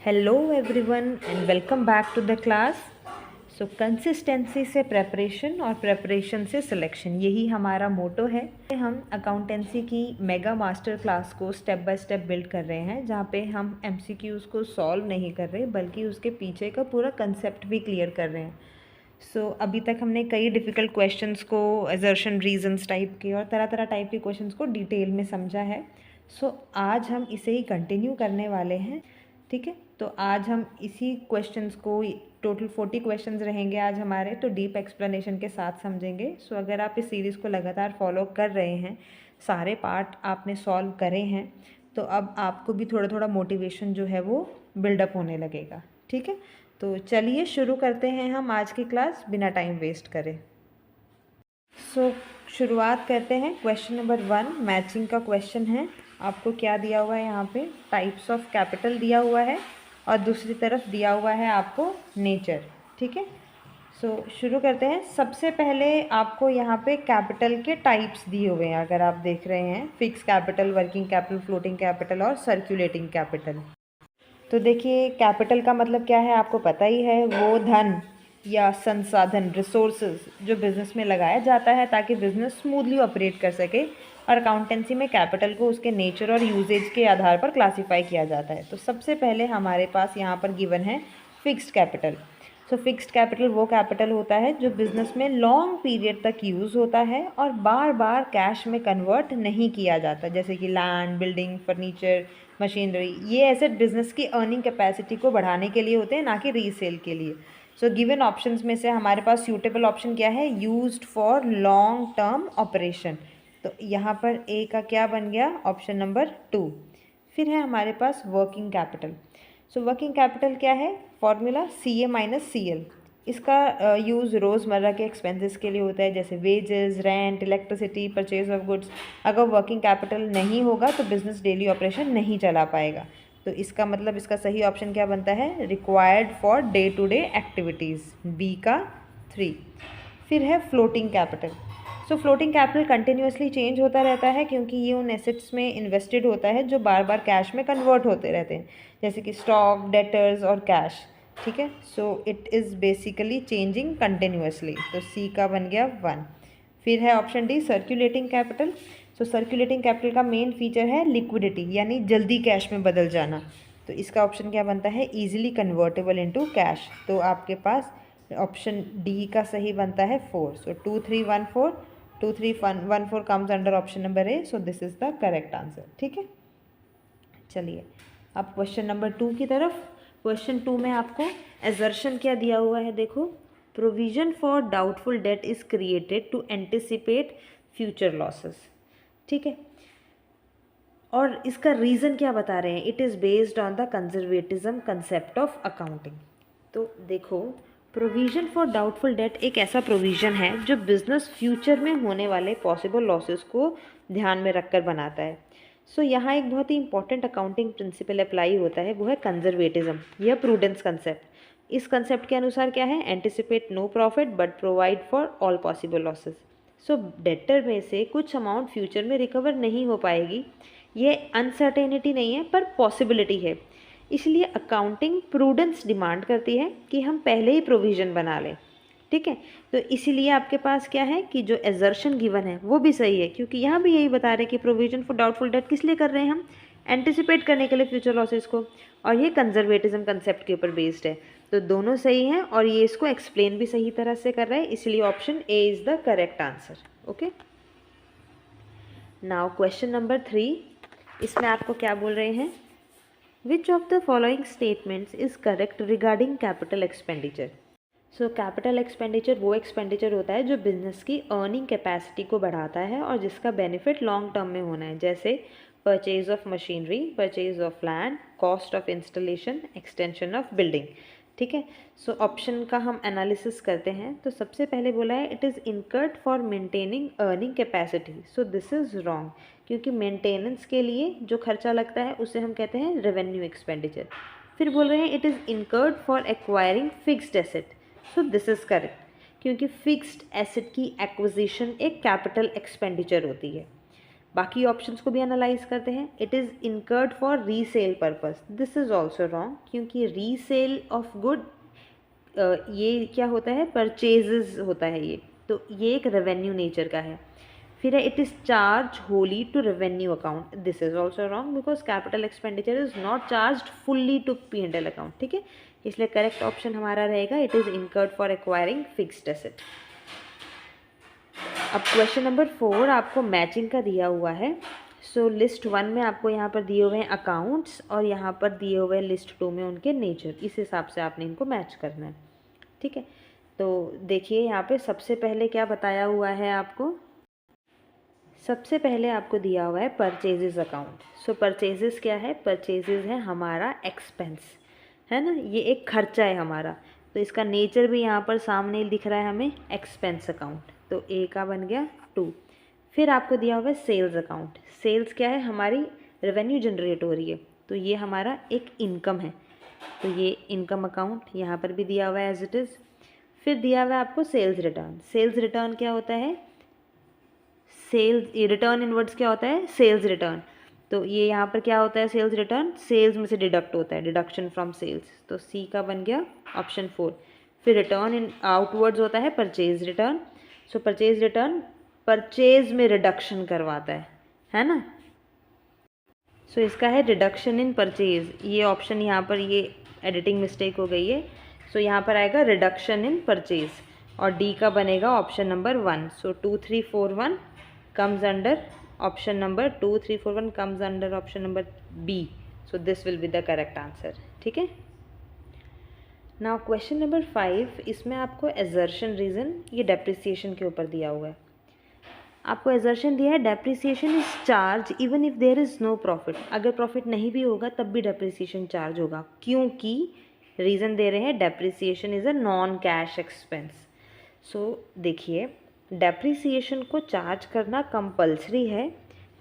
Hello everyone and welcome back to the class. So consistency से preparation और preparation से selection, यही हमारा मोटो है। हम अकाउंटेंसी की मेगा मास्टर क्लास को स्टेप बाय स्टेप बिल्ड कर रहे हैं, जहाँ पे हम एमसीक्यूज़ को सॉल्व नहीं कर रहे बल्कि उसके पीछे का पूरा कंसेप्ट भी क्लियर कर रहे हैं। अभी तक हमने कई डिफ़िकल्ट क्वेश्चंस को, असर्शन रीजंस टाइप के और तरह तरह टाइप के क्वेश्चंस को डिटेल में समझा है। आज हम इसे ही कंटिन्यू करने वाले हैं। ठीक है, तो आज हम इसी क्वेश्चंस को, टोटल 40 क्वेश्चंस रहेंगे आज हमारे, तो डीप एक्सप्लेनेशन के साथ समझेंगे। अगर आप इस सीरीज़ को लगातार फॉलो कर रहे हैं, सारे पार्ट आपने सॉल्व करे हैं, तो अब आपको भी थोड़ा थोड़ा मोटिवेशन जो है वो बिल्डअप होने लगेगा। ठीक है, तो चलिए शुरू करते हैं हम आज की क्लास बिना टाइम वेस्ट करे। शुरुआत करते हैं। क्वेश्चन नंबर 1 मैचिंग का क्वेश्चन है। आपको क्या दिया हुआ है यहाँ पे? टाइप्स ऑफ कैपिटल दिया हुआ है और दूसरी तरफ दिया हुआ है आपको नेचर। ठीक है, शुरू करते हैं। सबसे पहले आपको यहाँ पे कैपिटल के टाइप्स दिए हुए हैं, अगर आप देख रहे हैं, fix capital, working capital, floating capital और सर्कुलेटिंग कैपिटल। तो देखिए, कैपिटल का मतलब क्या है आपको पता ही है, वो धन या संसाधन, रिसोर्सेज जो बिज़नेस में लगाया जाता है ताकि बिज़नेस स्मूथली ऑपरेट कर सके। और अकाउंटेंसी में कैपिटल को उसके नेचर और यूजेज के आधार पर क्लासिफाई किया जाता है। तो सबसे पहले हमारे पास यहाँ पर गिवन है फिक्स्ड कैपिटल। फिक्स्ड कैपिटल वो कैपिटल होता है जो बिज़नेस में लॉन्ग पीरियड तक यूज़ होता है और बार बार कैश में कन्वर्ट नहीं किया जाता, जैसे कि लैंड, बिल्डिंग, फर्नीचर, मशीनरी। ये एसेट बिज़नेस की अर्निंग कैपेसिटी को बढ़ाने के लिए होते हैं, ना कि रीसेल के लिए। गिवन ऑप्शंस में से हमारे पास सूटेबल ऑप्शन क्या है? Used for long term operation. तो यहाँ पर ए का क्या बन गया? Option number 2। फिर है हमारे पास वर्किंग कैपिटल। वर्किंग कैपिटल क्या है? Formula CA - CL। इसका यूज़ रोज़मर्रा के एक्सपेंसेस के लिए होता है, जैसे wages, rent, electricity, purchase of goods. अगर वर्किंग कैपिटल नहीं होगा तो बिज़नेस डेली ऑपरेशन नहीं चला पाएगा। तो इसका मतलब इसका सही ऑप्शन क्या बनता है? Required for day to day activities, B का 3। फिर है floating capital. Floating capital continuously change होता रहता है, क्योंकि ये उन एसेट्स में इन्वेस्टेड होता है जो बार बार कैश में कन्वर्ट होते रहते हैं, जैसे कि स्टॉक, डेटर्स और कैश। ठीक है, it is basically changing continuously. तो सी का बन गया 1। फिर है option D circulating capital. Circulating capital का मेन फीचर है लिक्विडिटी, यानी जल्दी कैश में बदल जाना। तो इसका ऑप्शन क्या बनता है? Easily convertible into cash. तो आपके पास ऑप्शन डी का सही बनता है 4। 2 3 1 4, 2 3 1 4 comes under option number A. This is the correct answer. ठीक है, चलिए अब क्वेश्चन नंबर 2 की तरफ। क्वेश्चन 2 में आपको एजर्शन क्या दिया हुआ है? देखो, provision for doubtful debt is created to anticipate future losses. ठीक है, और इसका रीज़न क्या बता रहे हैं? It is based on the conservatism concept of accounting. तो देखो, प्रोविज़न फॉर डाउटफुल डेट एक ऐसा प्रोविज़न है जो बिज़नेस फ्यूचर में होने वाले पॉसिबल लॉसेस को ध्यान में रखकर बनाता है। यहाँ एक बहुत ही इंपॉर्टेंट अकाउंटिंग प्रिंसिपल अप्लाई होता है, वो है कंजर्वेटिज्म या प्रूडेंस कंसेप्ट। इस कंसेप्ट के अनुसार क्या है? Anticipate no profit but provide for all possible losses. Debtor में से कुछ अमाउंट फ्यूचर में रिकवर नहीं हो पाएगी, ये अनसर्टेनिटी नहीं है पर पॉसिबिलिटी है। इसलिए अकाउंटिंग प्रूडेंस डिमांड करती है कि हम पहले ही प्रोविज़न बना लें। ठीक है, तो इसीलिए आपके पास क्या है कि जो एजर्शन गिवन है वो भी सही है, क्योंकि यहाँ भी यही बता रहे हैं कि प्रोविजन फॉर डाउटफुल डेट किस लिए कर रहे हैं हम? एंटिसिपेट करने के लिए फ्यूचर लॉसेस को, और ये कंजर्वेटिज्म कंसेप्ट के ऊपर बेस्ड है। तो दोनों सही हैं और ये इसको एक्सप्लेन भी सही तरह से कर रहा है, इसलिए option A is the correct answer. Okay, now question number 3। इसमें आपको क्या बोल रहे हैं? Which of the following statements is correct regarding capital expenditure? Capital expenditure वो एक्सपेंडिचर होता है जो बिजनेस की अर्निंग कैपेसिटी को बढ़ाता है और जिसका बेनिफिट लॉन्ग टर्म में होना है, जैसे purchase of machinery, purchase of land, cost of installation, extension of building. ठीक है, ऑप्शन का हम एनालिसिस करते हैं। तो सबसे पहले बोला है it is incurred for maintaining earning capacity. This is wrong, क्योंकि मेंटेनेंस के लिए जो खर्चा लगता है उसे हम कहते हैं रेवेन्यू एक्सपेंडिचर। फिर बोल रहे हैं it is incurred for acquiring fixed asset. This is correct, क्योंकि फिक्स्ड एसेट की एक्विजिशन एक कैपिटल एक्सपेंडिचर होती है। बाकी ऑप्शंस को भी एनालाइज करते हैं। It is incurred for resale purpose, this is also wrong, क्योंकि रीसेल ऑफ गुड ये क्या होता है, परचेजेस होता है ये, तो ये एक रेवेन्यू नेचर का है। फिर है it is charge wholly to revenue account, this is also wrong because capital expenditure is not charge fully to P&L account, ठीक है। इसलिए करेक्ट ऑप्शन हमारा रहेगा it is incurred for acquiring fixed asset. अब क्वेश्चन नंबर 4 आपको matching का दिया हुआ है। सो लिस्ट 1 में आपको यहाँ पर दिए हुए हैं अकाउंट्स और यहाँ पर दिए हुए हैं लिस्ट 2 में उनके नेचर, इस हिसाब से आपने इनको मैच करना है, ठीक है। तो देखिए यहाँ पे सबसे पहले क्या बताया हुआ है आपको, सबसे पहले आपको दिया हुआ है परचेजेस अकाउंट। सो परचेजेस क्या है, परचेजेस है हमारा एक्सपेंस, है ना, ये एक खर्चा है हमारा, तो इसका नेचर भी यहाँ पर सामने दिख रहा है हमें, एक्सपेंस अकाउंट, तो ए का बन गया 2। फिर आपको दिया हुआ है सेल्स अकाउंट, सेल्स क्या है, हमारी रेवेन्यू जनरेट हो रही है, तो ये हमारा एक इनकम है, तो ये इनकम अकाउंट यहाँ पर भी दिया हुआ है एज इट इज़। फिर दिया हुआ है आपको सेल्स रिटर्न, सेल्स रिटर्न क्या होता है, सेल्स, ये रिटर्न इनवर्ड्स क्या होता है, सेल्स रिटर्न, तो ये यहाँ पर क्या होता है, सेल्स रिटर्न सेल्स में से डिडक्ट होता है, डिडक्शन फ्रॉम सेल्स, तो सी का बन गया ऑप्शन 4। फिर रिटर्न इन आउटवर्ड्स होता है परचेज रिटर्न, सो परचेज रिटर्न परचेज में रिडक्शन करवाता है ना, सो इसका है रिडक्शन इन परचेज, ये ऑप्शन यहाँ पर ये एडिटिंग मिस्टेक हो गई है, सो यहाँ पर आएगा रिडक्शन इन परचेज, और डी का बनेगा option number 1। So 2 3 4 1 comes under option number 2 3 4 1 comes under option number B, so this will be the correct answer, ठीक है। नाउ क्वेश्चन नंबर 5, इसमें आपको एजर्शन रीज़न ये डेप्रिसिएशन के ऊपर दिया हुआ है। आपको एजर्शन दिया है depreciation is charge even if there is no profit, अगर प्रॉफिट नहीं भी होगा तब भी डेप्रिसिएशन चार्ज होगा, क्योंकि रीज़न दे रहे हैं depreciation is a non cash expense. So देखिए डेप्रिसिएशन को चार्ज करना कंपलसरी है,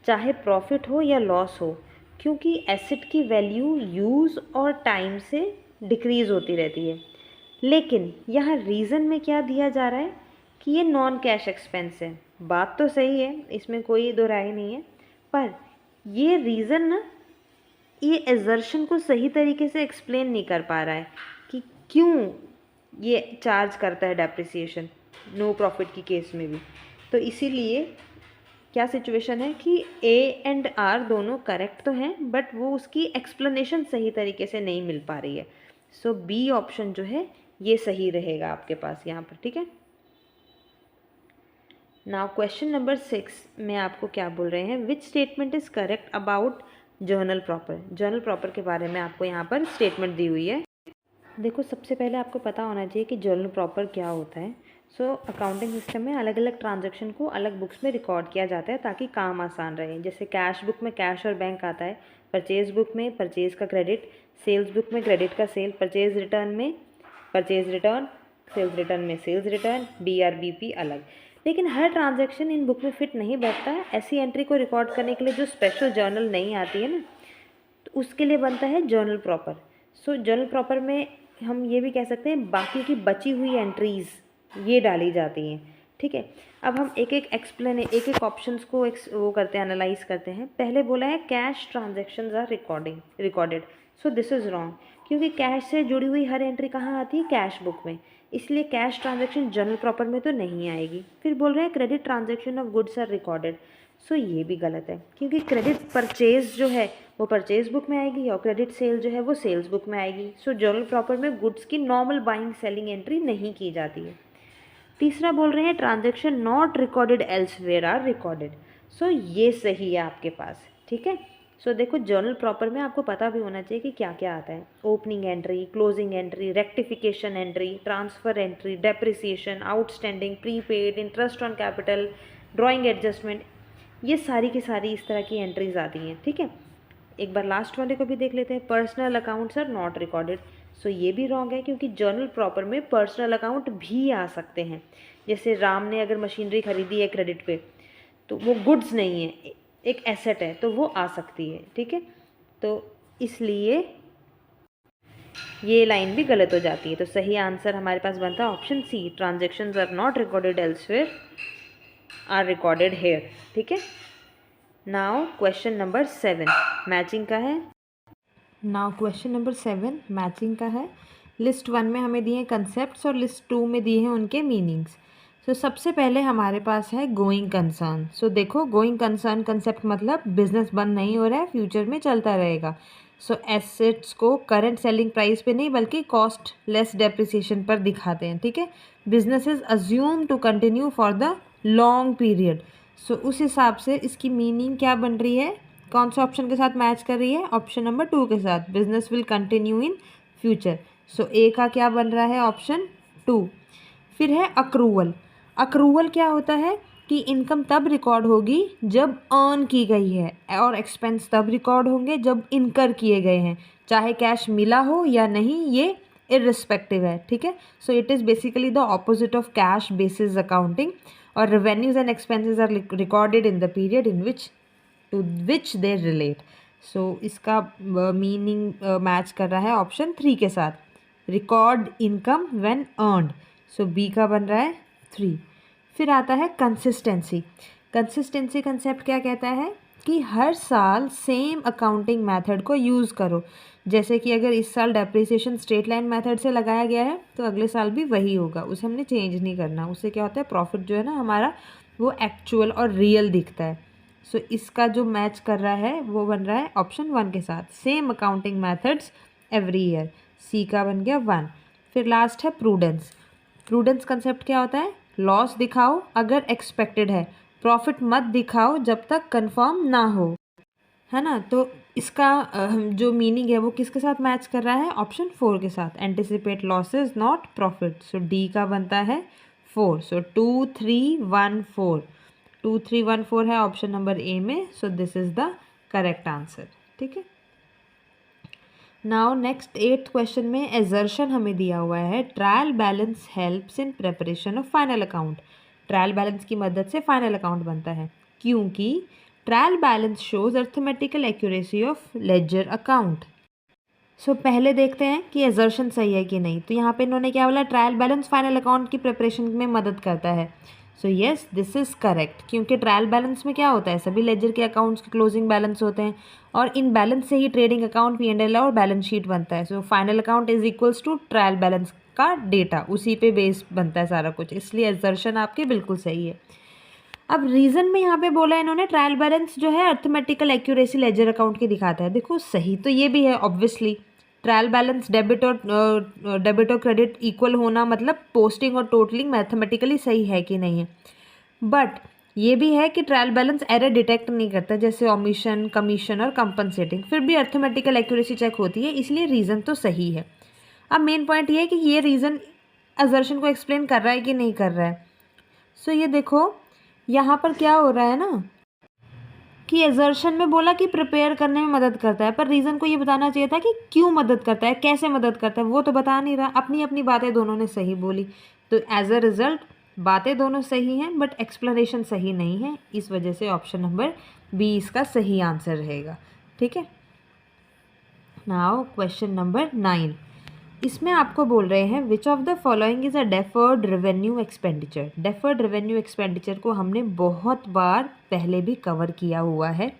चाहे प्रॉफिट हो या लॉस हो, क्योंकि एसेट की वैल्यू यूज़ और टाइम से डिक्रीज़ होती रहती है। लेकिन यहाँ रीज़न में क्या दिया जा रहा है कि ये नॉन कैश एक्सपेंस है, बात तो सही है, इसमें कोई दो राय नहीं है, पर ये रीज़न ना ये एजर्शन को सही तरीके से एक्सप्लेन नहीं कर पा रहा है कि क्यों ये चार्ज करता है डेप्रिसिएशन नो प्रॉफिट की केस में भी। तो इसीलिए क्या सिचुएशन है कि ए एंड आर दोनों करेक्ट तो हैं, बट वो उसकी एक्सप्लेनेशन सही तरीके से नहीं मिल पा रही है। सो बी ऑप्शन जो है ये सही रहेगा आपके पास यहाँ पर, ठीक है। नाउ क्वेश्चन नंबर 6 में आपको क्या बोल रहे हैं, which statement is correct about journal proper. Journal proper के बारे में आपको यहाँ पर स्टेटमेंट दी हुई है। देखो सबसे पहले आपको पता होना चाहिए कि जर्नल प्रॉपर क्या होता है। सो अकाउंटिंग सिस्टम में अलग अलग ट्रांजैक्शन को अलग बुक्स में रिकॉर्ड किया जाता है ताकि काम आसान रहे। जैसे कैश बुक में कैश और बैंक आता है, परचेज बुक में परचेज का क्रेडिट, सेल्स बुक में क्रेडिट का सेल, परचेज रिटर्न में परचेज रिटर्न, सेल्स रिटर्न में सेल्स रिटर्न, BRBP अलग। लेकिन हर ट्रांजैक्शन इन बुक में फिट नहीं बैठता है। ऐसी एंट्री को रिकॉर्ड करने के लिए जो स्पेशल जर्नल नहीं आती है ना, तो उसके लिए बनता है जर्नल प्रॉपर। सो जर्नल प्रॉपर में हम ये भी कह सकते हैं बाकी की बची हुई एंट्रीज़ ये डाली जाती हैं, ठीक है। अब हम एक एक ऑप्शंस को वो करते हैं, एनालाइज करते हैं। पहले बोला है cash transactions are recorded, so this is wrong, क्योंकि कैश से जुड़ी हुई हर एंट्री कहाँ आती है, कैश बुक में, इसलिए कैश ट्रांजैक्शन जर्नल प्रॉपर में तो नहीं आएगी। फिर बोल रहे हैं credit transaction of goods are recorded, so ये भी गलत है, क्योंकि क्रेडिट परचेज जो है वो परचेज बुक में आएगी और क्रेडिट सेल जो है वो सेल्स बुक में आएगी। सो जर्नल प्रॉपर में गुड्स की नॉर्मल बाइंग सेलिंग एंट्री नहीं की जाती है। तीसरा बोल रहे हैं transaction not recorded elsewhere are recorded, so ये सही है आपके पास, ठीक है। सो देखो जर्नल प्रॉपर में आपको पता भी होना चाहिए कि क्या क्या आता है, opening entry, closing entry, rectification entry, transfer entry, depreciation, outstanding, prepaid, interest on capital, drawing adjustment, ये सारी की सारी इस तरह की एंट्रीज आती हैं, ठीक है। एक बार लास्ट वाले को भी देख लेते हैं, personal accounts are not recorded, so ये भी रॉन्ग है, क्योंकि जर्नल प्रॉपर में पर्सनल अकाउंट भी आ सकते हैं। जैसे राम ने अगर मशीनरी खरीदी है क्रेडिट पे, तो वो गुड्स नहीं है, एक एसेट है, तो वो आ सकती है, ठीक है। तो इसलिए ये लाइन भी गलत हो जाती है। तो सही आंसर हमारे पास बनता है option C, transactions are not recorded elsewhere are recorded here, ठीक है। नाउ क्वेश्चन नंबर 7 मैचिंग का है। नाउ क्वेश्चन नंबर 7 मैचिंग का है। लिस्ट 1 में हमें दिए हैं कंसेप्ट्स और लिस्ट 2 में दिए हैं उनके मीनिंग्स। सो सबसे पहले हमारे पास है गोइंग कंसर्न। सो देखो, गोइंग कंसर्न कंसेप्ट मतलब बिजनेस बंद नहीं हो रहा है, फ्यूचर में चलता रहेगा। सो एसेट्स को करंट सेलिंग प्राइस पे नहीं बल्कि कॉस्ट लेस डेप्रिसिएशन पर दिखाते हैं, ठीक है। Business is assume to continue for the long period. So उस हिसाब से इसकी मीनिंग क्या बन रही है, कौन सा ऑप्शन के साथ मैच कर रही है, ऑप्शन नंबर 2 के साथ, business will continue in future. So A का क्या बन रहा है, ऑप्शन 2। फिर है अक्रूवल। अक्रूवल क्या होता है कि इनकम तब रिकॉर्ड होगी जब अर्न की गई है और एक्सपेंस तब रिकॉर्ड होंगे जब इनकर किए गए हैं, चाहे कैश मिला हो या नहीं, ये इररिस्पेक्टिव है, ठीक है। So it is basically the opposite of cash basis accounting, और revenues and expenses are recorded in the period in which to which they relate. So इसका मीनिंग मैच कर रहा है ऑप्शन 3 के साथ, record income when earned. So B का बन रहा है 3। फिर आता है कंसिस्टेंसी। कंसिस्टेंसी कंसेप्ट क्या कहता है कि हर साल सेम अकाउंटिंग मेथड को यूज़ करो। जैसे कि अगर इस साल डेप्रिसिएशन स्ट्रेट लाइन मेथड से लगाया गया है तो अगले साल भी वही होगा, उसे हमने चेंज नहीं करना। उससे क्या होता है, प्रॉफिट जो है ना हमारा वो एक्चुअल और रियल दिखता है। सो इसका जो मैच कर रहा है वो बन रहा है ऑप्शन 1 के साथ, same accounting methods every year. C का बन गया 1। फिर लास्ट है प्रूडेंस। प्रूडेंस कंसेप्ट क्या होता है, लॉस दिखाओ अगर एक्सपेक्टेड है, प्रॉफिट मत दिखाओ जब तक कंफर्म ना हो, है ना। तो इसका जो मीनिंग है वो किसके साथ मैच कर रहा है, ऑप्शन 4 के साथ, anticipate losses not profit. So D का बनता है 4। सो 2 3 1 4, 2 3 1 4 है ऑप्शन नंबर ए में। So this is the correct answer, ठीक है। नाउ नेक्स्ट 8th क्वेश्चन में एजर्शन हमें दिया हुआ है, trial balance helps in preparation of final account. Trial balance की मदद से फाइनल अकाउंट बनता है क्योंकि trial balance shows arithmetical accuracy of ledger account. So पहले देखते हैं कि एजर्शन सही है कि नहीं। तो यहाँ पे इन्होंने क्या बोला, ट्रायल बैलेंस फाइनल अकाउंट की प्रिपरेशन में मदद करता है। So yes, this is correct, क्योंकि ट्रायल बैलेंस में क्या होता है, सभी लेजर के अकाउंट्स के क्लोजिंग बैलेंस होते हैं और इन बैलेंस से ही ट्रेडिंग अकाउंट, P&L और बैलेंस शीट बनता है। So final account is equals to trial balance का डेटा, उसी पे बेस बनता है सारा कुछ, इसलिए एजर्शन आपकी बिल्कुल सही है। अब रीज़न में यहाँ पे बोला है इन्होंने, ट्रायल बैलेंस जो है अर्थमेटिकल एक्यूरेसी लेजर अकाउंट की दिखाता है। देखो सही तो ये भी है ऑब्वियसली, ट्रायल बैलेंस डेबिट और क्रेडिट इक्वल होना मतलब पोस्टिंग और टोटलिंग मैथमेटिकली सही है कि नहीं है। बट ये भी है कि ट्रायल बैलेंस एरर डिटेक्ट नहीं करता, जैसे ओमिशन, कमीशन और कंपनसेटिंग, फिर भी अर्थमेटिकल एक्यूरेसी चेक होती है, इसलिए रीज़न तो सही है। अब मेन पॉइंट ये है कि ये रीज़न असर्शन को एक्सप्लेन कर रहा है कि नहीं कर रहा है। सो ये देखो यहाँ पर क्या हो रहा है ना कि एजर्शन में बोला कि प्रिपेयर करने में मदद करता है, पर रीज़न को ये बताना चाहिए था कि क्यों मदद करता है, कैसे मदद करता है, वो तो बता नहीं रहा। अपनी अपनी बातें दोनों ने सही बोली, तो एज अ रिज़ल्ट बातें दोनों सही हैं बट एक्सप्लेनेशन सही नहीं है, इस वजह से ऑप्शन नंबर बी इसका सही आंसर रहेगा, ठीक है। नाउ क्वेश्चन नंबर 9, इसमें आपको बोल रहे हैं which of the following is a deferred revenue expenditure. Deferred revenue expenditure को हमने बहुत बार पहले भी कवर किया हुआ है,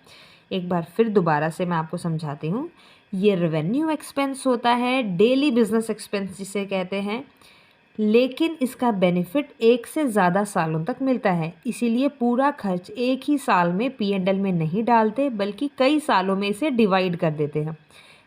एक बार फिर दोबारा से मैं आपको समझाती हूँ। ये रेवेन्यू एक्सपेंस होता है, डेली बिजनेस एक्सपेंस जिसे कहते हैं, लेकिन इसका बेनिफिट एक से ज़्यादा सालों तक मिलता है, इसीलिए पूरा खर्च एक ही साल में P&L में नहीं डालते बल्कि कई सालों में इसे डिवाइड कर देते हैं।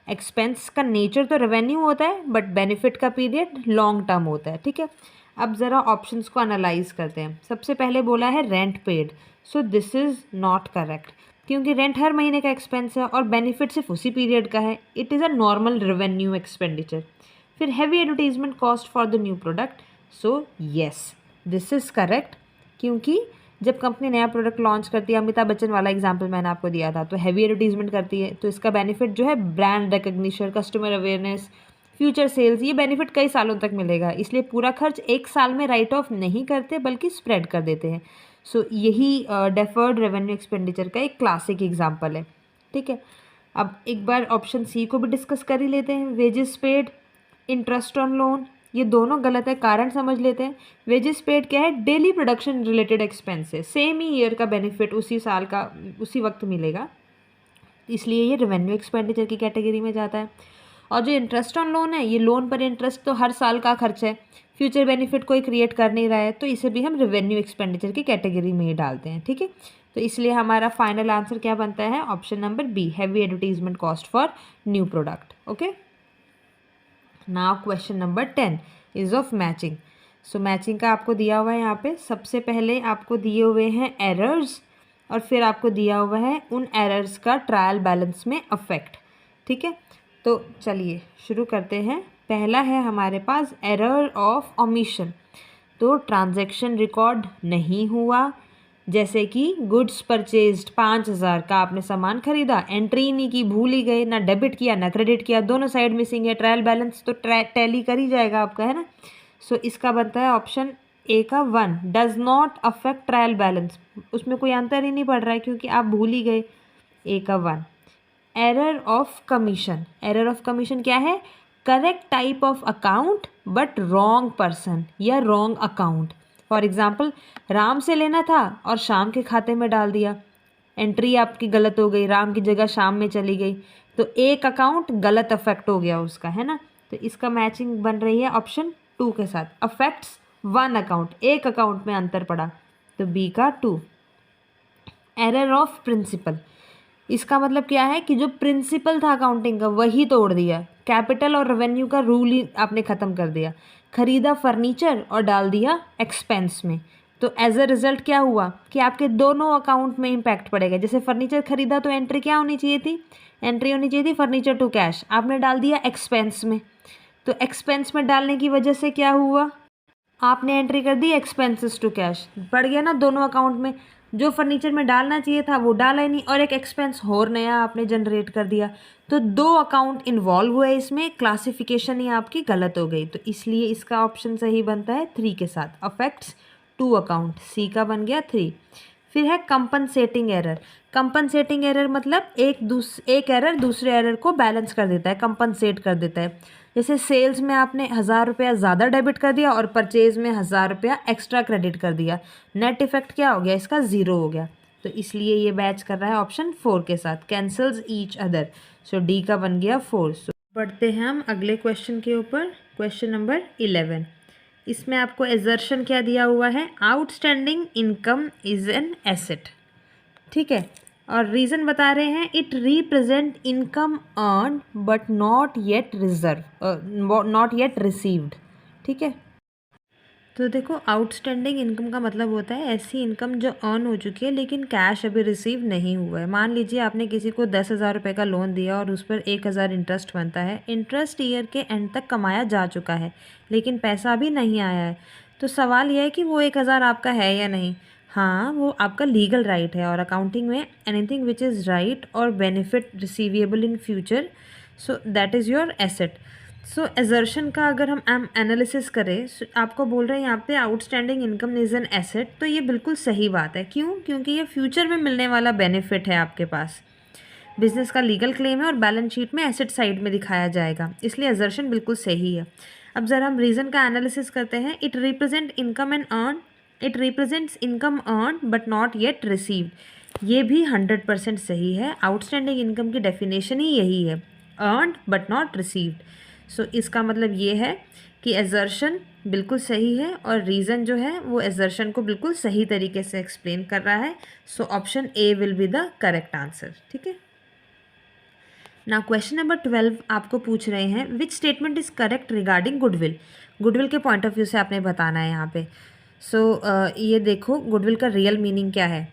एक्सपेंस का नेचर तो रेवेन्यू होता है बट बेनिफिट का पीरियड लॉन्ग टर्म होता है, ठीक है। अब ज़रा ऑप्शंस को एनालाइज करते हैं। सबसे पहले बोला है rent paid, so this is not correct, क्योंकि रेंट हर महीने का एक्सपेंस है और बेनिफिट सिर्फ उसी पीरियड का है, it is a normal revenue expenditure. फिर heavy advertisement cost for the new product, so yes this is correct, क्योंकि जब कंपनी नया प्रोडक्ट लॉन्च करती है, अमिताभ बच्चन वाला एग्जांपल मैंने आपको दिया था, तो हैवी एडवर्टीजमेंट करती है, तो इसका बेनिफिट जो है brand recognition, customer awareness, future sales, ये बेनिफिट कई सालों तक मिलेगा, इसलिए पूरा खर्च एक साल में राइट ऑफ नहीं करते बल्कि स्प्रेड कर देते हैं। सो यही डेफर्ड रेवेन्यू एक्सपेंडिचर का एक क्लासिक एग्जाम्पल है, ठीक है। अब एक बार ऑप्शन सी को भी डिस्कस कर ही लेते हैं। Wages paid, interest on loan, ये दोनों गलत है, कारण समझ लेते हैं। वेजेस पेड क्या है? Daily production related expenses, same ही ईयर का बेनिफिट उसी साल का उसी वक्त मिलेगा, इसलिए ये रेवेन्यू एक्सपेंडिचर की कैटेगरी में जाता है। और जो इंटरेस्ट ऑन लोन है, ये लोन पर इंटरेस्ट तो हर साल का खर्च है, फ्यूचर बेनिफिट कोई क्रिएट कर नहीं रहा है, तो इसे भी हम रेवेन्यू एक्सपेंडिचर की कैटेगरी में ही डालते हैं, ठीक है। तो इसलिए हमारा फाइनल आंसर क्या बनता है? Option number B, heavy advertisement cost for new product. Okay, now question number 10 is of matching. So matching का आपको दिया हुआ है यहाँ पे, सबसे पहले आपको दिए हुए हैं एरर्स और फिर आपको दिया हुआ है उन एरर्स का ट्रायल बैलेंस में अफेक्ट, ठीक है। तो चलिए शुरू करते हैं। पहला है हमारे पास एरर ऑफ ओमिशन, तो ट्रांजैक्शन रिकॉर्ड नहीं हुआ, जैसे कि गुड्स परचेज्ड 5,000 का आपने सामान खरीदा, एंट्री नहीं की, भूल ही गए, ना डेबिट किया ना क्रेडिट किया, दोनों साइड मिसिंग है, ट्रायल बैलेंस तो टैली कर ही जाएगा आपका, है ना। सो इसका बनता है ऑप्शन ए का 1, does not affect trial balance, उसमें कोई अंतर ही नहीं पड़ रहा है क्योंकि आप भूल ही गए, ए का 1। Error of commission, error of commission क्या है? Correct type of account but wrong person या wrong account. For example, Ram से लेना था और शाम के खाते में डाल दिया, एंट्री आपकी गलत हो गई, राम की जगह शाम में चली गई, तो एक अकाउंट गलत अफेक्ट हो गया उसका, है ना। तो इसका मैचिंग बन रही है ऑप्शन 2 के साथ, अफेक्ट्स 1 अकाउंट, एक अकाउंट में अंतर पड़ा, तो बी का 2। एरर ऑफ प्रिंसिपल, इसका मतलब क्या है कि जो प्रिंसिपल था अकाउंटिंग का वही तोड़ दिया, कैपिटल और रेवेन्यू का रूल ही आपने ख़त्म कर दिया, खरीदा फर्नीचर और डाल दिया एक्सपेंस में, तो एज अ रिजल्ट क्या हुआ कि आपके दोनों अकाउंट में इम्पैक्ट पड़ेगा। जैसे फर्नीचर खरीदा तो एंट्री क्या होनी चाहिए थी? एंट्री होनी चाहिए थी फर्नीचर टू कैश, आपने डाल दिया एक्सपेंस में, तो एक्सपेंस में डालने की वजह से क्या हुआ? आपने एंट्री कर दी एक्सपेंसेस टू कैश, पड़ गया ना दोनों अकाउंट में, जो फर्नीचर में डालना चाहिए था वो डाला ही नहीं और एक एक्सपेंस और नया आपने जनरेट कर दिया, तो 2 अकाउंट इन्वॉल्व हुए इसमें, क्लासिफिकेशन ही आपकी गलत हो गई, तो इसलिए इसका ऑप्शन सही बनता है 3 के साथ, अफेक्ट्स 2 अकाउंट, सी का बन गया 3। फिर है कंपनसेटिंग एरर, कंपनसेटिंग एरर मतलब एक एरर दूसरे एरर को बैलेंस कर देता है, कंपनसेट कर देता है। जैसे सेल्स में आपने 1,000 रुपया ज़्यादा डेबिट कर दिया और परचेज में 1,000 रुपया एक्स्ट्रा क्रेडिट कर दिया, नेट इफेक्ट क्या हो गया? इसका 0 हो गया, तो इसलिए ये मैच कर रहा है ऑप्शन 4 के साथ, कैंसल्स ईच अदर, सो डी का बन गया 4। सो बढ़ते हैं हम अगले क्वेश्चन के ऊपर, क्वेश्चन नंबर 11। इसमें आपको एजर्शन क्या दिया हुआ है? Outstanding income is an asset, ठीक है, और रीज़न बता रहे हैं it represent income earn but not yet not yet received, ठीक है। तो देखो, आउटस्टैंडिंग इनकम का मतलब होता है ऐसी इनकम जो अर्न हो चुकी है लेकिन कैश अभी रिसीव नहीं हुआ है। मान लीजिए आपने किसी को 10,000 रुपये का लोन दिया और उस पर 1,000 इंटरेस्ट बनता है, इंटरेस्ट ईयर के एंड तक कमाया जा चुका है लेकिन पैसा अभी नहीं आया है, तो सवाल यह है कि वो 1,000 आपका है या नहीं। हाँ, वो आपका लीगल राइट है, और अकाउंटिंग में एनीथिंग विच इज़ राइट और benefit receivable in future, so that is your asset. So assertion का अगर हम एनालिसिस करें, आपको बोल रहे हैं यहाँ पे outstanding income is an asset, तो ये बिल्कुल सही बात है। क्यों? क्योंकि ये फ्यूचर में मिलने वाला बेनिफिट है आपके पास, बिजनेस का लीगल क्लेम है और बैलेंस शीट में एसेट साइड में दिखाया जाएगा, इसलिए एजर्शन बिल्कुल सही है। अब ज़रा हम रीज़न का एनालिसिस करते हैं। It represent income and earn, it represents income earn but not yet received, ये भी 100% सही है। आउटस्टैंडिंग इनकम की डेफिनेशन ही यही है, अर्नड बट नॉट रिसीव्ड। सो इसका मतलब ये है कि एजर्शन बिल्कुल सही है और रीज़न जो है वो एजर्शन को बिल्कुल सही तरीके से एक्सप्लेन कर रहा है। So option A will be the correct answer, ठीक है। ना क्वेश्चन नंबर 12 आपको पूछ रहे हैं which statement is correct regarding goodwill, goodwill के पॉइंट ऑफ व्यू से आपने बताना है यहाँ पे। सो ये देखो, गुडविल का रियल मीनिंग क्या है?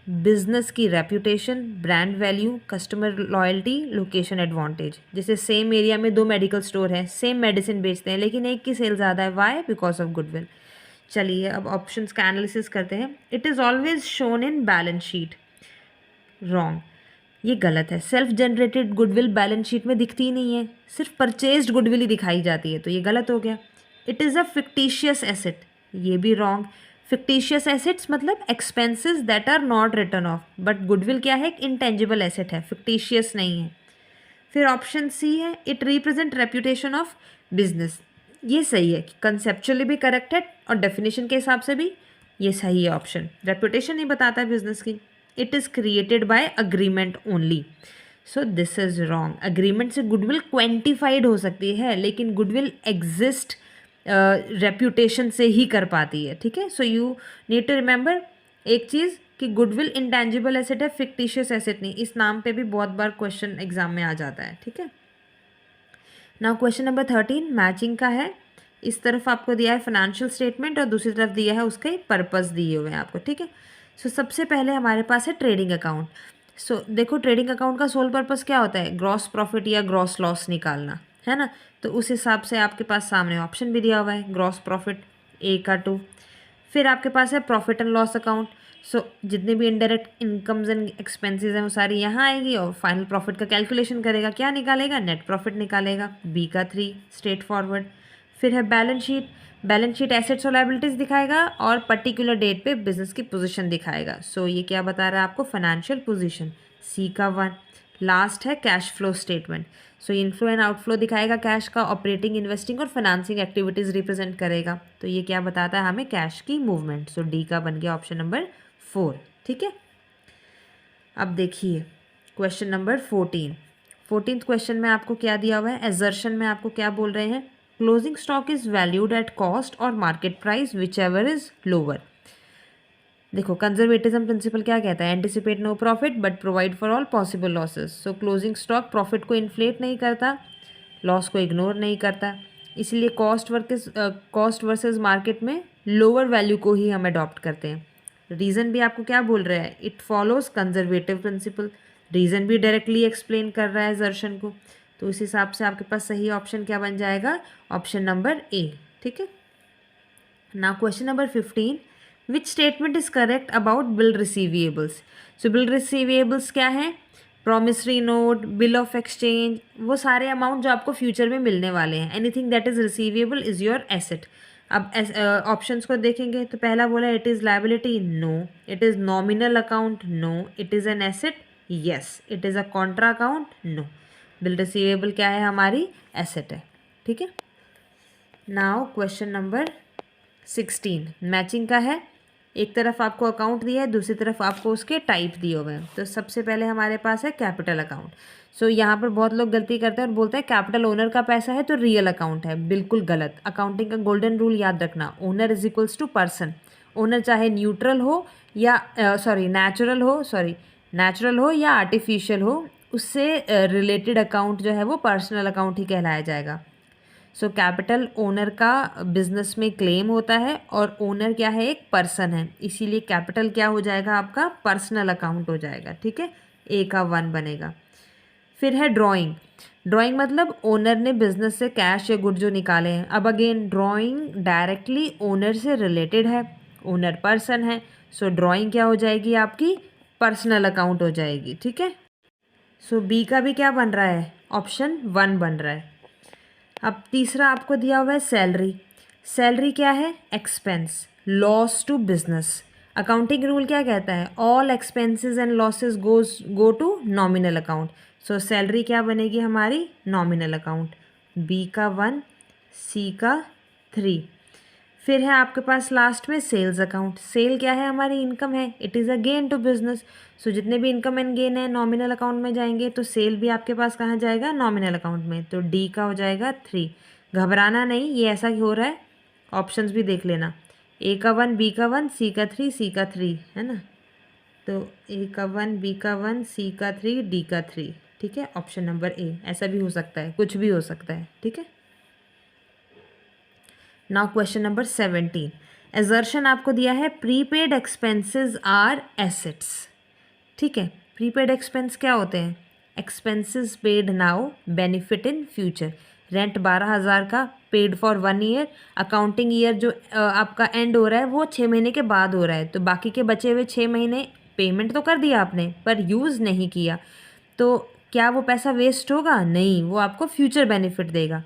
बिजनेस की reputation, brand value, customer loyalty, location advantage. जैसे सेम एरिया में 2 मेडिकल स्टोर हैं, सेम मेडिसिन बेचते हैं लेकिन एक की सेल ज़्यादा है, वाई? Because of goodwill. चलिए अब ऑप्शंस का एनालिसिस करते हैं। It is always shown in balance sheet, wrong, ये गलत है। Self generated goodwill balance sheet में दिखती ही नहीं है, सिर्फ परचेज्ड गुडविल ही दिखाई जाती है, तो ये गलत हो गया। It is a fictitious asset, ये भी रॉन्ग। फिक्टिशियस एसेट्स मतलब expenses that are not written off, but goodwill क्या है? एक इंटेंजिबल एसेट है, फिक्टिशियस नहीं है। फिर ऑप्शन सी है, it represent reputation of business, ये सही है, कंसेप्चुअली भी करेक्ट है और डेफिनेशन के हिसाब से भी ये सही है ऑप्शन। रेपुटेशन ही बताता है बिजनेस की। It is created by agreement only, so this is wrong. Agreement से गुडविल क्वांटिफाइड हो सकती है, लेकिन गुडविल एग्जिस्ट रेप्यूटेशन से ही कर पाती है, ठीक है। So you need to remember एक चीज़ कि गुडविल इंटेंजिबल एसेट है, फिक्टिशियस एसेट नहीं। इस नाम पे भी बहुत बार क्वेश्चन एग्जाम में आ जाता है, ठीक है। नाउ क्वेश्चन नंबर 13 मैचिंग का है। इस तरफ आपको दिया है फाइनेंशियल स्टेटमेंट और दूसरी तरफ दिया है उसके पर्पस दिए हुए हैं आपको, ठीक है। सो सबसे पहले हमारे पास है ट्रेडिंग अकाउंट। सो देखो ट्रेडिंग अकाउंट का सोल पर्पस क्या होता है, ग्रॉस प्रॉफिट या ग्रॉस लॉस निकालना, है ना। तो उस हिसाब से आपके पास सामने ऑप्शन भी दिया हुआ है, ग्रॉस प्रॉफिट ए का 2। फिर आपके पास है प्रॉफिट एंड लॉस अकाउंट। सो जितने भी इनडायरेक्ट इनकम्स एंड एक्सपेंसेस हैं वो सारी यहाँ आएगी और फाइनल प्रॉफिट का कैलकुलेशन करेगा, क्या निकालेगा, नेट प्रॉफिट निकालेगा, बी का 3 स्ट्रेट फॉरवर्ड। फिर है balance sheet. Balance sheet assets और लायबिलिटीज दिखाएगा और पर्टिकुलर डेट पे बिजनेस की पोजीशन दिखाएगा। सो ये क्या बता रहा है आपको, फाइनेंशियल पोजीशन, सी का 1। लास्ट है cash flow statement. So inflow and outflow दिखाएगा कैश का, ऑपरेटिंग, इन्वेस्टिंग और फाइनेंसिंग एक्टिविटीज़ रिप्रेजेंट करेगा। तो ये क्या बताता है हमें, कैश की मूवमेंट। सो डी का बन गया ऑप्शन नंबर 4, ठीक है। अब देखिए क्वेश्चन नंबर 14th क्वेश्चन में आपको क्या दिया हुआ है, एजर्शन में आपको क्या बोल रहे हैं, closing stock is valued at cost और market price whichever is lower. देखो कंजर्वेटिज्म प्रिंसिपल क्या कहता है, anticipate no profit but provide for all possible losses. So closing stock profit को इन्फ्लेट नहीं करता, लॉस को इग्नोर नहीं करता, इसलिए कॉस्ट वर्सेस मार्केट में लोअर वैल्यू को ही हम अडॉप्ट करते हैं। रीज़न भी आपको क्या बोल रहा है, it follows conservative principal. Reason भी डायरेक्टली एक्सप्लेन कर रहा है एजर्शन को। तो इस हिसाब से आपके पास सही ऑप्शन क्या बन जाएगा, ऑप्शन नंबर ए, ठीक है। Now question number 15, which statement is correct about bill receivables. So bill receivables क्या है, promissory note, bill of exchange, वो सारे अमाउंट जो आपको फ्यूचर में मिलने वाले हैं। Anything that is receivable is your asset. अब ऑप्शंस को देखेंगे तो पहला बोला it is liability, no. It is nominal account, no. It is an asset, yes. It is a contra account, no. Bill receivable क्या है, हमारी एसेट है, ठीक है। नाउ क्वेश्चन नंबर 16 मैचिंग का है। एक तरफ आपको अकाउंट दिया है, दूसरी तरफ आपको उसके टाइप दिए हुए हैं। तो सबसे पहले हमारे पास है कैपिटल अकाउंट। सो यहाँ पर बहुत लोग गलती करते हैं और बोलते हैं कैपिटल ओनर का पैसा है तो रियल अकाउंट है। बिल्कुल गलत। अकाउंटिंग का गोल्डन रूल याद रखना, owner is equals to person. Owner चाहे न्यूट्रल हो या नेचुरल हो या आर्टिफिशियल हो, उससे रिलेटेड अकाउंट जो है वो पर्सनल अकाउंट ही कहलाया जाएगा। सो कैपिटल ओनर का बिजनेस में क्लेम होता है और ओनर क्या है, एक पर्सन है, इसीलिए कैपिटल क्या हो जाएगा आपका, पर्सनल अकाउंट हो जाएगा, ठीक है। ए का 1 बनेगा। फिर है ड्राइंग। ड्राइंग मतलब ओनर ने बिजनेस से कैश या गुड जो निकाले हैं। अब अगेन ड्राइंग डायरेक्टली ओनर से रिलेटेड है, ओनर पर्सन है। सो ड्राइंग क्या हो जाएगी आपकी, पर्सनल अकाउंट हो जाएगी, ठीक है। सो बी का भी क्या बन रहा है, ऑप्शन 1 बन रहा है। अब तीसरा आपको दिया हुआ है सैलरी। सैलरी क्या है, expense, loss to business. Accounting rule क्या कहता है, all expenses and losses go to nominal account. So salary क्या बनेगी हमारी, नॉमिनल अकाउंट। बी का 1, सी का 3। फिर है आपके पास लास्ट में सेल्स अकाउंट। सेल क्या है, हमारी इनकम है, it is a gain to business. So जितने भी इनकम एंड गेन है नॉमिनल अकाउंट में जाएंगे, तो सेल भी आपके पास कहाँ जाएगा, नॉमिनल अकाउंट में। तो डी का हो जाएगा 3। घबराना नहीं, ये ऐसा ही हो रहा है, ऑप्शंस भी देख लेना, ए का 1, बी का 1, सी का 3, सी का 3, है ना। तो ए का 1, बी का 1, सी का 3, डी का 3, ठीक है। ऑप्शन नंबर ए, ऐसा भी हो सकता है, कुछ भी हो सकता है, ठीक है। नाउ क्वेश्चन नंबर 17, एजर्शन आपको दिया है प्रीपेड एक्सपेंसेस आर एसेट्स, ठीक है। प्रीपेड एक्सपेंस क्या होते हैं, expenses paid now, benefit in future. Rent 12,000 का, paid for 1 year. Accounting year जो आपका एंड हो रहा है वो 6 महीने के बाद हो रहा है, तो बाकी के बचे हुए 6 महीने पेमेंट तो कर दिया आपने पर यूज़ नहीं किया, तो क्या वो पैसा वेस्ट होगा, नहीं, वो आपको फ्यूचर बेनिफिट देगा।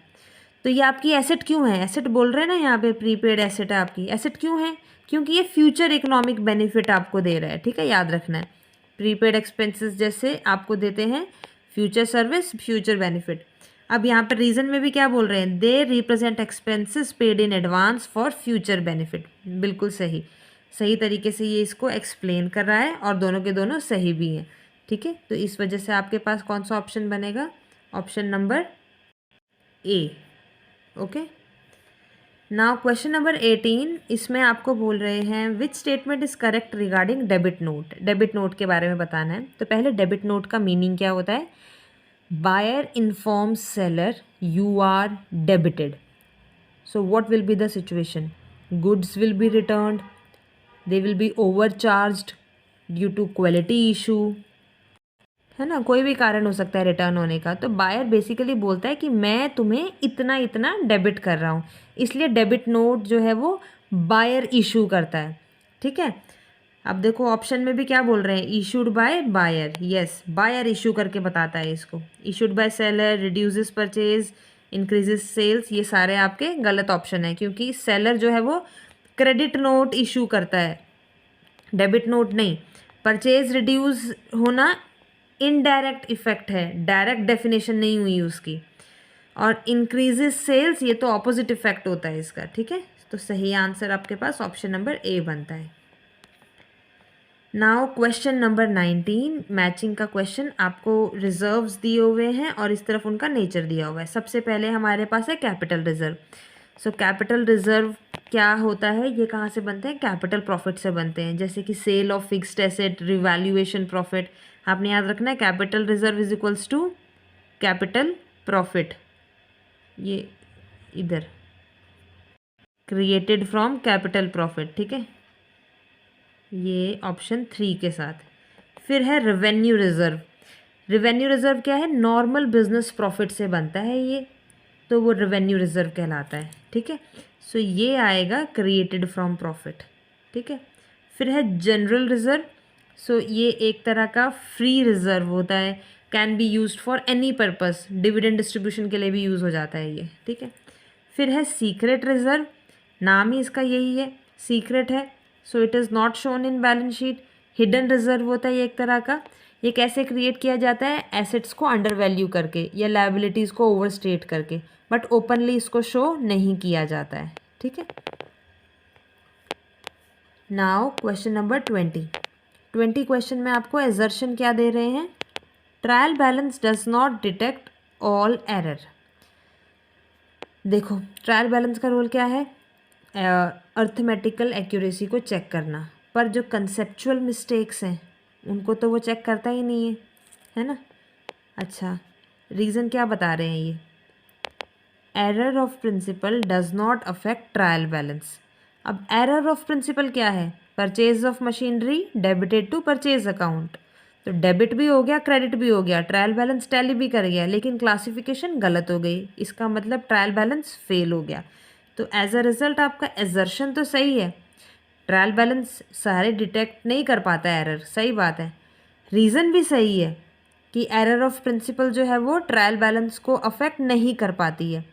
तो ये आपकी एसेट क्यों है, एसेट बोल रहे हैं ना यहाँ पे, प्रीपेड एसेट है आपकी, एसेट क्यों है, क्योंकि ये फ्यूचर इकोनॉमिक बेनिफिट आपको दे रहा है, ठीक है, याद रखना है। प्रीपेड एक्सपेंसेस जैसे आपको देते हैं फ्यूचर सर्विस, फ्यूचर बेनिफिट। अब यहाँ पर रीज़न में भी क्या बोल रहे हैं, they represent expenses paid in advance for future benefit. बिल्कुल सही, सही तरीके से ये इसको एक्सप्लेन कर रहा है और दोनों के दोनों सही भी हैं। ठीक है, तो इस वजह से आपके पास कौन सा ऑप्शन बनेगा, ऑप्शन नंबर ए। ओके, नाउ क्वेश्चन नंबर 18, इसमें आपको बोल रहे हैं विच statement is correct regarding debit note. Debit note के बारे में बताना है। तो पहले डेबिट नोट का मीनिंग क्या होता है, buyer informs seller you are debited. So what will be the situation, goods will be returned, they will be overcharged due to quality issue, है ना, कोई भी कारण हो सकता है रिटर्न होने का। तो बायर बेसिकली बोलता है कि मैं तुम्हें इतना इतना डेबिट कर रहा हूँ, इसलिए डेबिट नोट जो है वो बायर इशू करता है। ठीक है, अब देखो ऑप्शन में भी क्या बोल रहे हैं, issued by buyer. Yes, buyer issue करके बताता है इसको। Issued by seller, reduces purchase, increases sales, ये सारे आपके गलत ऑप्शन है, क्योंकि सेलर जो है वो क्रेडिट नोट इशू करता है, डेबिट नोट नहीं। परचेज रिड्यूस होना इनडायरेक्ट इफेक्ट है, डायरेक्ट डेफिनेशन नहीं हुई उसकी। और इंक्रीजेस सेल्स, ये तो ऑपोजिट इफेक्ट होता है इसका। ठीक है, तो सही आंसर आपके पास ऑप्शन नंबर ए बनता है। नाउ क्वेश्चन नंबर 19, मैचिंग का क्वेश्चन। आपको रिजर्व्स दिए हुए हैं और इस तरफ उनका नेचर दिया हुआ है। सबसे पहले हमारे पास है capital reserve. So capital reserve क्या होता है, ये कहाँ से बनते हैं, कैपिटल प्रॉफिट से बनते हैं, जैसे कि sale of fixed asset, revaluation profit. आपने याद रखना है capital reserve is equals to capital profit, ये इधर क्रिएटेड फ्रॉम कैपिटल प्रॉफिट। ठीक है, ये ऑप्शन 3 के साथ। फिर है रेवेन्यू रिजर्व। रेवेन्यू रिजर्व क्या है, नॉर्मल बिजनेस प्रॉफिट से बनता है ये, तो वो रेवेन्यू रिजर्व कहलाता है। ठीक है, सो ये आएगा क्रिएटेड फ्रॉम प्रॉफिट। ठीक है, फिर है जनरल रिजर्व। सो ये एक तरह का फ्री रिजर्व होता है, can be used for any purpose, dividend distribution के लिए भी यूज़ हो जाता है ये। ठीक है, फिर है सीक्रेट रिजर्व, नाम ही इसका यही है, सीक्रेट है, so it is not shown in balance sheet. Hidden reserve होता है ये एक तरह का, ये कैसे क्रिएट किया जाता है, एसेट्स को अंडर वैल्यू करके या लायबिलिटीज़ को ओवरस्टेट करके, बट ओपनली इसको शो नहीं किया जाता है। ठीक है, नाउ क्वेश्चन नंबर 20 क्वेश्चन में आपको एजर्शन क्या दे रहे हैं, trial balance does not detect all error. देखो ट्रायल बैलेंस का रोल क्या है, अर्थमेटिकल एक्यूरेसी को चेक करना, पर जो कंसेप्चुअल मिस्टेक्स हैं उनको तो वो चेक करता ही नहीं है ना। अच्छा, रीज़न क्या बता रहे हैं ये, error of principle does not affect trial balance. अब एरर ऑफ प्रिंसिपल क्या है, purchase of machinery debited to purchase account, तो डेबिट भी हो गया क्रेडिट भी हो गया, ट्रायल बैलेंस टैली भी कर गया, लेकिन क्लासिफिकेशन गलत हो गई, इसका मतलब ट्रायल बैलेंस फेल हो गया। तो एज अ रिजल्ट आपका एजर्शन तो सही है, ट्रायल बैलेंस सारे डिटेक्ट नहीं कर पाता है एरर, सही बात है। रीज़न भी सही है कि एरर ऑफ प्रिंसिपल जो है वो ट्रायल बैलेंस को अफेक्ट नहीं कर पाती है,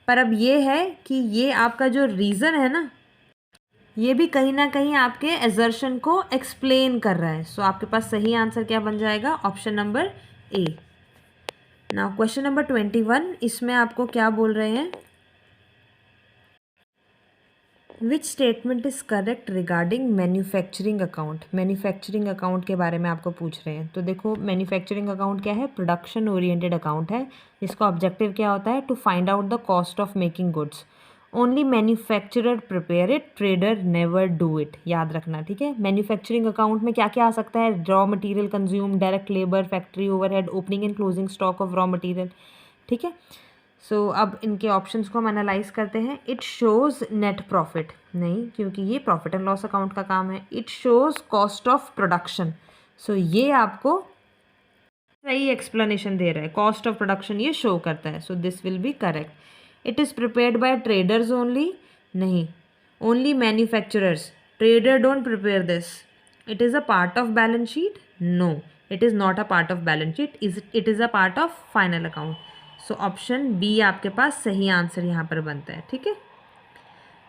पर अब ये है कि ये आपका जो रीज़न है ना, ये भी कहीं ना कहीं आपके एजर्शन को एक्सप्लेन कर रहा है। सो आपके पास सही आंसर क्या बन जाएगा, ऑप्शन नंबर ए। नाउ क्वेश्चन नंबर 21, इसमें आपको क्या बोल रहे हैं, which statement is correct regarding manufacturing account. Manufacturing account के बारे में आपको पूछ रहे हैं। तो देखो मैन्युफैक्चरिंग अकाउंट क्या है, प्रोडक्शन ओरिएंटेड अकाउंट है, जिसका ऑब्जेक्टिव क्या होता है, to find out the cost of making goods. Only manufacturer prepare it, trader never do it, याद रखना। ठीक है, मैन्युफैक्चरिंग अकाउंट में क्या क्या आ सकता है, raw material consume, direct labour, factory overhead, opening and closing stock of raw material. ठीक है, सो अब इनके ऑप्शंस को हम एनालाइज करते हैं। इट शोज़ नेट प्रॉफिट, नहीं, क्योंकि ये प्रॉफिट एंड लॉस अकाउंट का काम है। It shows cost of production, so ये आपको सही एक्सप्लेनेशन दे रहा है, कॉस्ट ऑफ प्रोडक्शन ये शो करता है, so this will be correct. It is prepared by traders only, नहीं, only manufacturers, trader don't prepare this. It is a part of balance sheet, no, it is not a part of balance sheet, it is a part of final account. So option B आपके पास सही answer यहाँ पर बनता है। ठीक है,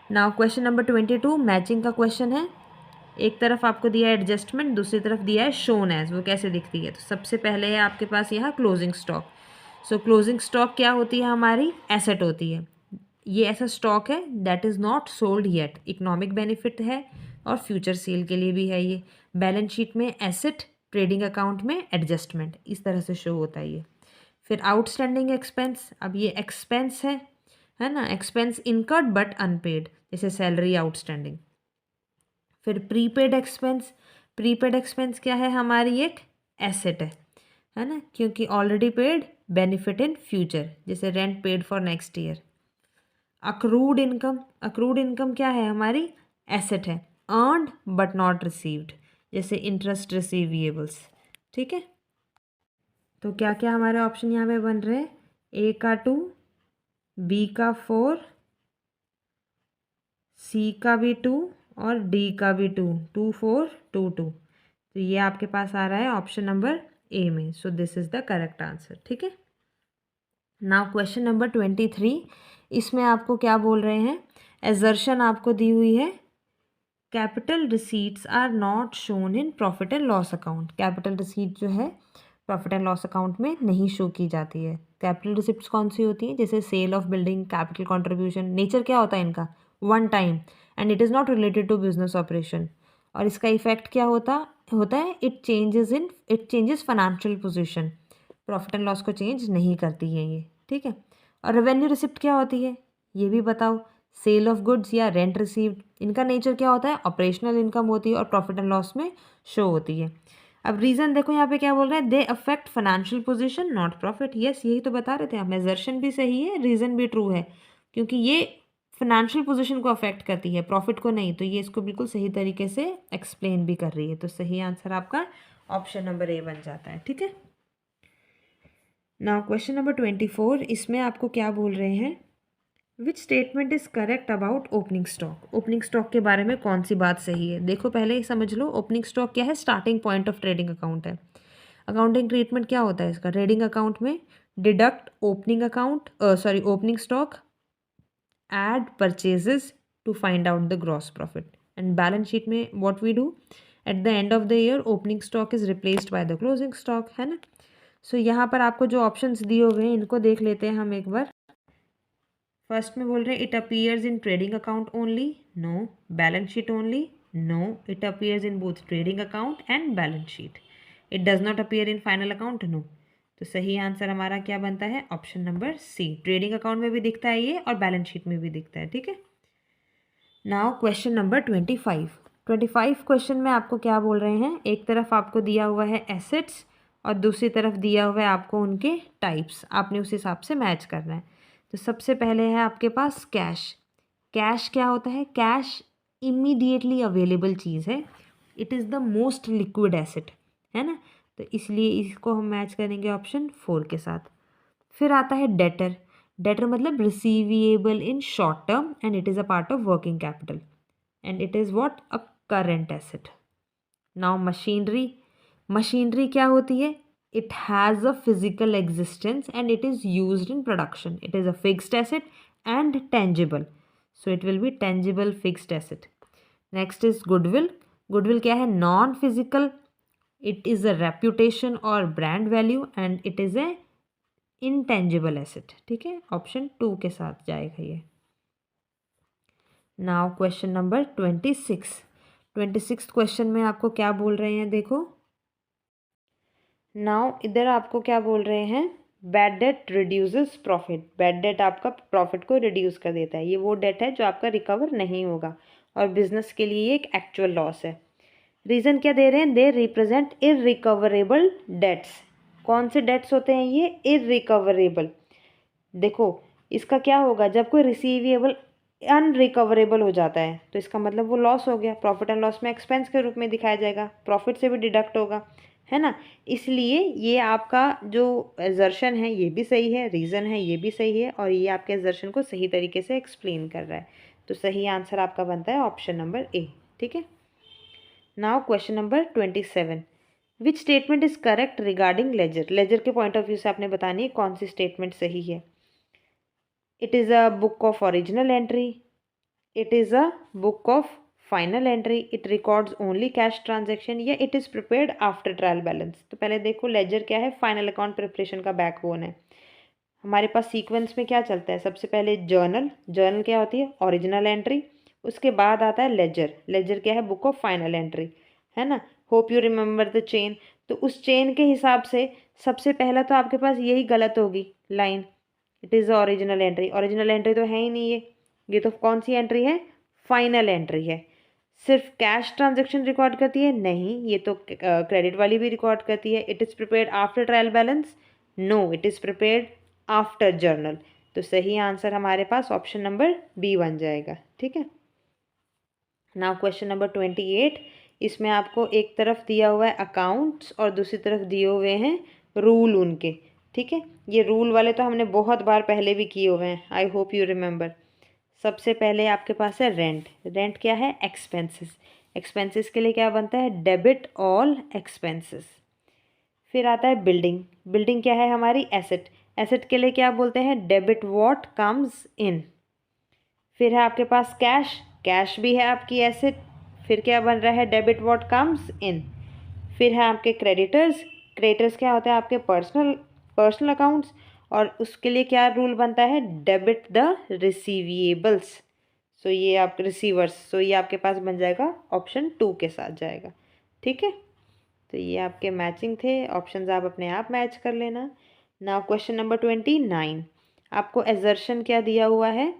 now question number 22, matching का question है। एक तरफ आपको दिया है एडजस्टमेंट, दूसरी तरफ दिया है शोन एज, वो कैसे दिखती है। तो सबसे पहले है आपके पास यहाँ क्लोजिंग स्टॉक। सो क्लोजिंग स्टॉक क्या होती है हमारी, एसेट होती है। ये ऐसा स्टॉक है that is not sold yet, economic benefit है और फ्यूचर सेल के लिए भी है ये। बैलेंस शीट में एसेट, ट्रेडिंग अकाउंट में एडजस्टमेंट, इस तरह से शो होता है ये। फिर आउटस्टैंडिंग एक्सपेंस, अब ये एक्सपेंस है ना, एक्सपेंस इनकर्ड बट अनपेड, जैसे सैलरी आउटस्टैंडिंग। फिर प्रीपेड एक्सपेंस, प्रीपेड एक्सपेंस क्या है हमारी, एक एसेट है ना, क्योंकि already paid benefit in future, जैसे rent paid for next year. Accrued income, accrued income क्या है हमारी, एसेट है, अर्नड बट नॉट रिसीव्ड, जैसे इंटरेस्ट रिसीवेबल्स। ठीक है, तो क्या क्या हमारे ऑप्शन यहाँ पे बन रहे हैं, ए का 2, बी का 4, सी का भी 2 और डी का भी 2, 2 4 2 2। तो ये आपके पास आ रहा है ऑप्शन नंबर ए में। So this is the correct answer. ठीक है, नाउ क्वेश्चन नंबर 23, इसमें आपको क्या बोल रहे हैं, एजर्शन आपको दी हुई है, capital receipts are not shown in profit and loss account. Capital receipt जो है प्रॉफिट एंड लॉस अकाउंट में नहीं शो की जाती है। कैपिटल रिसिप्ट्स कौन सी होती हैं, जैसे sale of building, capital contribution. Nature क्या होता है इनका, one time, and it is not related to business operation. और इसका इफेक्ट क्या होता है, it changes financial position, profit and loss को चेंज नहीं करती है ये। ठीक है, और रेवेन्यू रिसिप्ट क्या होती है ये भी बताओ, सेल ऑफ गुड्स या रेंट रिसीव्ड। इनका नेचर क्या होता है, ऑपरेशनल इनकम होती है और प्रॉफिट एंड लॉस में शो होती है। अब रीज़न देखो यहाँ पे क्या बोल रहे हैं, they affect financial position not profit. Yes, यही तो बता रहे थे हम, एजर्शन भी सही है, रीज़न भी ट्रू है, क्योंकि ये फाइनेंशियल पोजीशन को अफेक्ट करती है, प्रॉफिट को नहीं। तो ये इसको बिल्कुल सही तरीके से एक्सप्लेन भी कर रही है। तो सही आंसर आपका ऑप्शन नंबर ए बन जाता है। ठीक है, नाउ क्वेश्चन नंबर 24, इसमें आपको क्या बोल रहे हैं, विच statement is correct about opening stock. Opening stock के बारे में कौन सी बात सही है, देखो पहले ही समझ लो। ओपनिंग स्टॉक क्या है, starting point of trading account है। अकाउंटिंग ट्रीटमेंट क्या होता है इसका, ट्रेडिंग अकाउंट में deduct opening account opening stock, add purchases to find out the gross profit. And balance sheet में what we do, at the end of the year opening stock is replaced by the closing stock, है ना। सो यहाँ पर आपको जो options दिए हुए हैं इनको देख लेते हैं हम एक बार। फर्स्ट में बोल रहे हैं it appears in trading account only, no. Balance sheet only, no. It appears in both trading account and balance sheet. It does not appear in final account, no. तो सही आंसर हमारा क्या बनता है, option number C. Trading account में भी दिखता है ये और बैलेंस शीट में भी दिखता है। ठीक है, नाउ क्वेश्चन नंबर 25 क्वेश्चन में आपको क्या बोल रहे हैं, एक तरफ आपको दिया हुआ है एसेट्स और दूसरी तरफ दिया हुआ है आपको उनके टाइप्स, आपने उस हिसाब से मैच करना है। तो सबसे पहले है आपके पास कैश। कैश क्या होता है, कैश इमीडिएटली अवेलेबल चीज़ है, it is the most liquid asset, है ना। तो इसलिए इसको हम मैच करेंगे ऑप्शन 4 के साथ। फिर आता है डेटर। डेटर मतलब receivable in short term and it is a part of working capital and it is what, a current asset. Now machinery. Machinery क्या होती है, it has a physical existence and it is used in production. It is a fixed asset and tangible, so it will be tangible fixed asset. Next is goodwill. Goodwill क्या है, non physical, it is a reputation or brand value and it is a intangible asset. ठीक है, option 2 के साथ जाएगा ये। Now question number 26 question में आपको क्या बोल रहे हैं, देखो नाउ इधर आपको क्या बोल रहे हैं, bad debt reduces profit. Bad debt आपका प्रॉफिट को रिड्यूस कर देता है, ये वो डेट है जो आपका रिकवर नहीं होगा और बिजनेस के लिए एक एक्चुअल लॉस है। रीज़न क्या दे रहे हैं, दे रिप्रेजेंट इररिकवरेबल डेट्स। कौन से डेट्स होते हैं ये, इररिकवरेबल। देखो इसका क्या होगा, जब कोई रिसीवेबल अनरिकवरेबल हो जाता है तो इसका मतलब वो लॉस हो गया, प्रॉफिट एंड लॉस में एक्सपेंस के रूप में दिखाया जाएगा, प्रॉफिट से भी डिडक्ट होगा, है ना। इसलिए ये आपका जो एजर्शन है ये भी सही है, रीज़न है ये भी सही है, और ये आपके एजर्शन को सही तरीके से एक्सप्लेन कर रहा है। तो सही आंसर आपका बनता है ऑप्शन नंबर ए। ठीक है, now question number 27, which statement is correct regarding ledger. Ledger के पॉइंट ऑफ व्यू से आपने बतानी है कौन सी स्टेटमेंट सही है। It is a book of original entry, it is a book of final entry, it records only cash transaction, या it is prepared after trial balance. तो पहले देखो लेजर क्या है, फाइनल अकाउंट प्रिपरेशन का बैकबोन है। हमारे पास सीक्वेंस में क्या चलता है, सबसे पहले जर्नल, जर्नल क्या होती है, ओरिजिनल एंट्री, उसके बाद आता है लेजर, लेजर क्या है, बुक ऑफ फाइनल एंट्री, है ना। Hope you remember the chain. तो उस चेन के हिसाब से सबसे पहला तो आपके पास यही गलत होगी line, it is original entry, original entry तो है ही नहीं ये तो कौन सी एंट्री है, फाइनल एंट्री है। सिर्फ कैश ट्रांजैक्शन रिकॉर्ड करती है, नहीं, ये तो क्रेडिट वाली भी रिकॉर्ड करती है। It is prepared after trial balance, no, it is prepared after journal. तो सही आंसर हमारे पास ऑप्शन नंबर बी बन जाएगा, ठीक है। नाउ क्वेश्चन नंबर 28, इसमें आपको एक तरफ दिया हुआ है अकाउंट्स और दूसरी तरफ दिए हुए हैं रूल उनके, ठीक है। ये रूल वाले तो हमने बहुत बार पहले भी किए हुए हैं, आई होप यू रिमेंबर। सबसे पहले आपके पास है रेंट, रेंट क्या है, एक्सपेंसेस, एक्सपेंसेस के लिए क्या बनता है, डेबिट ऑल एक्सपेंसेस। फिर आता है बिल्डिंग, बिल्डिंग क्या है हमारी, एसेट, एसेट के लिए क्या बोलते हैं, डेबिट व्हाट कम्स इन। फिर है आपके पास कैश, कैश भी है आपकी एसेट, फिर क्या बन रहा है, डेबिट व्हाट कम्स इन। फिर है आपके क्रेडिटर्स, क्रेडिटर्स क्या होता है आपके पर्सनल पर्सनल अकाउंट्स, और उसके लिए क्या रूल बनता है, डेबिट द रिसीवेबल्स, सो ये आप रिसीवर्स, सो ये आपके पास बन जाएगा ऑप्शन 2 के साथ जाएगा, ठीक है। तो ये आपके मैचिंग थे, ऑप्शंस आप अपने आप मैच कर लेना। नाउ क्वेश्चन नंबर 29, आपको एजर्शन क्या दिया हुआ है,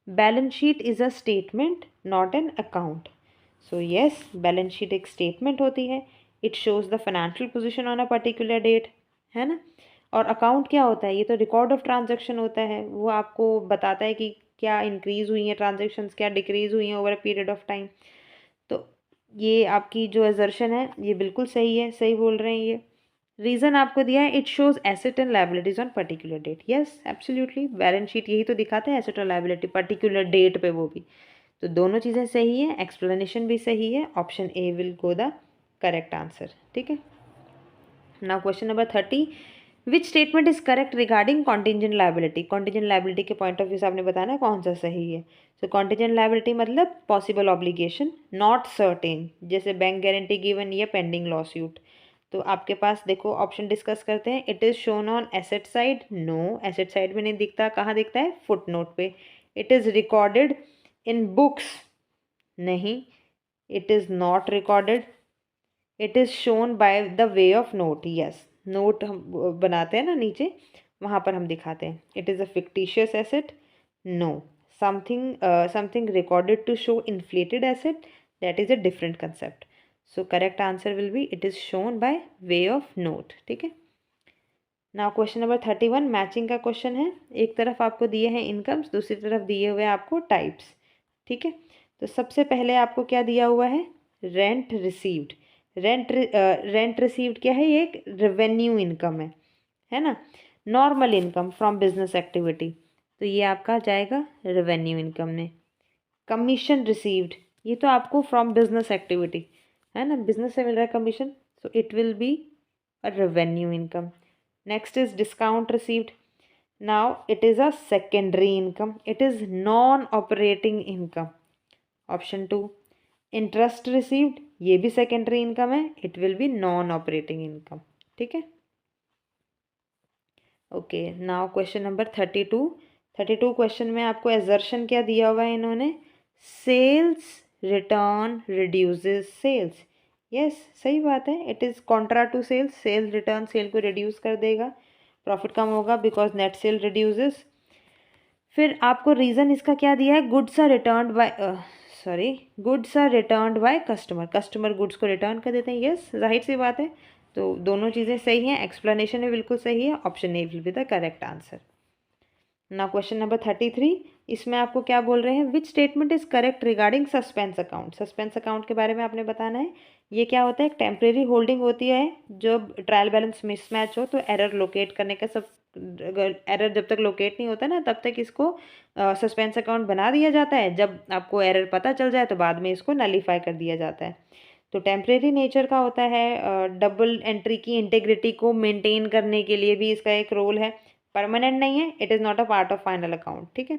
balance sheet is a statement not an account. So yes, balance sheet एक स्टेटमेंट होती है, it shows the financial position on a particular date, है ना। और अकाउंट क्या होता है, ये तो रिकॉर्ड ऑफ ट्रांजैक्शन होता है, वो आपको बताता है कि क्या इंक्रीज़ हुई हैं ट्रांजैक्शंस, क्या डिक्रीज़ हुई हैं over a period of time. तो ये आपकी जो एजर्शन है ये बिल्कुल सही है, सही बोल रहे हैं ये। रीज़न आपको दिया है, it shows asset and liabilities on particular date, yes absolutely, balance sheet यही तो दिखाता है, एसेट और लायबिलिटी पर्टिकुलर डेट पे, वो भी। तो दोनों चीज़ें सही है, एक्सप्लेनेशन भी सही है, option A will go the correct answer, ठीक है। Now question number 30, which statement is correct regarding contingent liability, contingent liability के पॉइंट ऑफ व्यू से आपने बताना कौन सा सही है। सो कॉन्टिजेंट लायबिलिटी मतलब पॉसिबल ऑब्लिगेशन, नॉट सर्टेन, जैसे बैंक गारंटी गिवन या पेंडिंग लॉ सूट। तो आपके पास देखो ऑप्शन डिस्कस करते हैं, it is shown on asset side, no, asset side में नहीं दिखता, कहाँ दिखता है, फुट नोट पे। It is recorded in books, नहीं, it is not recorded. It is shown by the way of note, yes, note हम बनाते हैं ना नीचे, वहाँ पर हम दिखाते हैं। It is a fictitious asset, no, something something recorded to show inflated asset, that is a different concept. So correct answer will be it is shown by way of note, ठीक है। नाउ क्वेश्चन नंबर 31, मैचिंग का question है, एक तरफ आपको दिए हैं incomes, दूसरी तरफ दिए हुए हैं आपको टाइप्स, ठीक है। तो सबसे पहले आपको क्या दिया हुआ है, रेंट रिसीव्ड, रेंट रिसीव्ड क्या है, ये एक रेवेन्यू इनकम है ना। Normal income from business activity, तो ये आपका जाएगा रेवेन्यू इनकम में। कमीशन रिसीव्ड, ये तो आपको फ्रॉम बिजनेस एक्टिविटी है ना, बिजनेस से मिल रहा है commission, so it will be a revenue income. Next is discount received. Now it is a secondary income. It is non-operating income. Option 2. Interest received. ये भी secondary income है. It will be non-operating income. ठीक है. Okay. Now question number 32. 32 question में आपको assertion क्या दिया हुआ है इन्होंने? Sales return reduces sales. Yes सही बात है, it is contra to sales, sale return sale को रिड्यूस कर देगा, प्रॉफिट कम होगा बिकॉज नेट सेल रिड्यूसेस। फिर आपको रीज़न इसका क्या दिया है, goods are return by goods are return by customer, customer goods को रिटर्न कर देते हैं, यस जाहिर सी बात है। तो दोनों चीज़ें सही हैं, एक्सप्लेनेशन भी बिल्कुल सही है, option A will be the correct answer. ना क्वेश्चन नंबर 33, इसमें आपको क्या बोल रहे हैं, विच statement is correct regarding suspense account, suspense account के बारे में आपने बताना है। ये क्या होता है, एक टेम्परेरी होल्डिंग होती है, जब ट्रायल बैलेंस मिसमैच हो तो एरर लोकेट करने का, सब एरर जब तक लोकेट नहीं होता ना तब तक इसको सस्पेंस अकाउंट बना दिया जाता है, जब आपको एरर पता चल जाए तो बाद में इसको नलीफाई कर दिया जाता है। तो टेम्परेरी नेचर का होता है, डबल एंट्री की इंटेग्रिटी को मेंटेन करने के लिए भी इसका एक रोल है, परमानेंट नहीं है, it is not a part of final account, ठीक है।